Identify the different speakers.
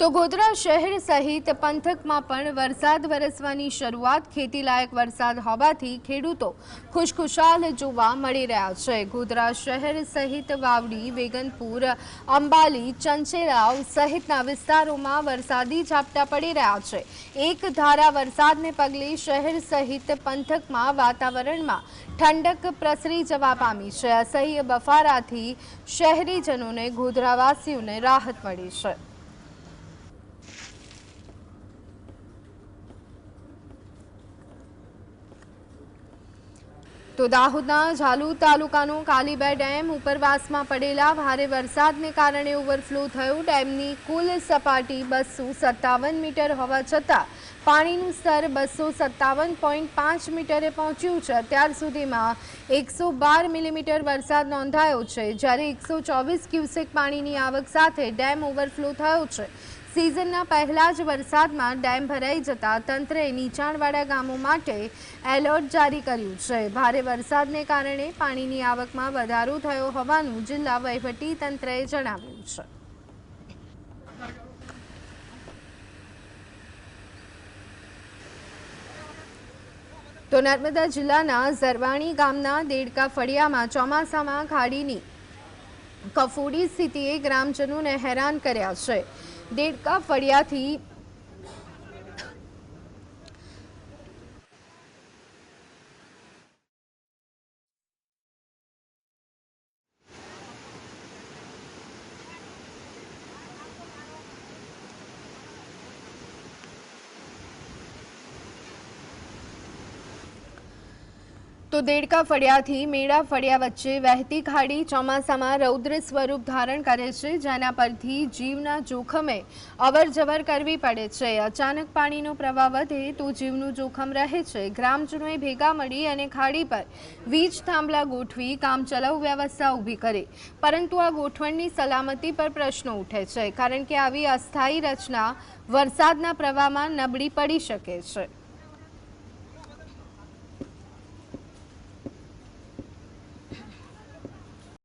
Speaker 1: તો ગોધરા શહેર સહિત પંથકમાં પણ વરસાદ વરસવાની શરૂઆત ખેતીલાયક વરસાદ હોવાથી ખેડૂતો ખુશખુશાલ જોવા મળી રહ્યા છે। ગોધરા શહેર સહિત વાવડી, વેગનપુર, અંબાલી, ચંચેરાવ સહિતના વિસ્તારોમાં વરસાદી ઝાપટા પડી રહ્યા છે। એક ધારા વરસાદને પગલે શહેર સહિત પંથકમાં વાતાવરણમાં ઠંડક પ્રસરી જવા પામી છે। અસહ્ય બફારાથી શહેરીજનોને, ગોધરાવાસીઓને રાહત મળી છે। તો દાહોદના ઝાલુદ તાલુકાનો કાલીબે ડેમ ઉપરવાસમાં પડેલા ભારે વરસાદને કારણે ઓવરફ્લો થયો। ડેમની કુલ સપાટી 257 મીટર હોવા છતાં પાણીનું સ્તર 257.5 મીટરે પહોંચ્યું છે। અત્યાર સુધીમાં 112 મિલીમીટર વરસાદ નોંધાયો છે, જ્યારે 124 ક્યુસેક પાણીની આવક સાથે ડેમ ઓવરફ્લો થયો છે। સિઝનના પહેલા જ વરસાદમાં ડેમ ભરાઈ જતા તંત્રએ નીચાણવાળા ગામો માટે એલર્ટ જારી કર્યું છે। ભારે વરસાદને કારણે પાણીની આવકમાં વધારો થયો હોવાનું જિલ્લા વહીવટી તંત્રએ જણાવ્યું છે। તો નર્મદા જિલ્લાના ઝરવાણી ગામના દેડકા ફળિયામાં ચોમાસામાં ખાડીની કફોડી સ્થિતિએ ગ્રામજનોને હેરાન કર્યા છે। દેડકા ફળિયાથી તો દેડકા ફળિયાથી મેડા ફળિયા વચ્ચે વહેતી ખાડી ચોમાસામાં રૌદ્ર સ્વરૂપ ધારણ કરે છે, જેના પરથી જીવના જોખમે અવરજવર કરવી પડે છે। અચાનક પાણીનો પ્રવાહ વધે તો જીવનું જોખમ રહે છે। ગ્રામજનોએ ભેગા મળી અને ખાડી પર વીજ થાંભલા ગોઠવી કામચલાઉ વ્યવસ્થા ઊભી કરી, પરંતુ આ ગોઠવણની સલામતી પર પ્રશ્નો ઉઠે છે, કારણ કે આવી અસ્થાયી રચના વરસાદના પ્રવાહમાં નબળી પડી શકે છે।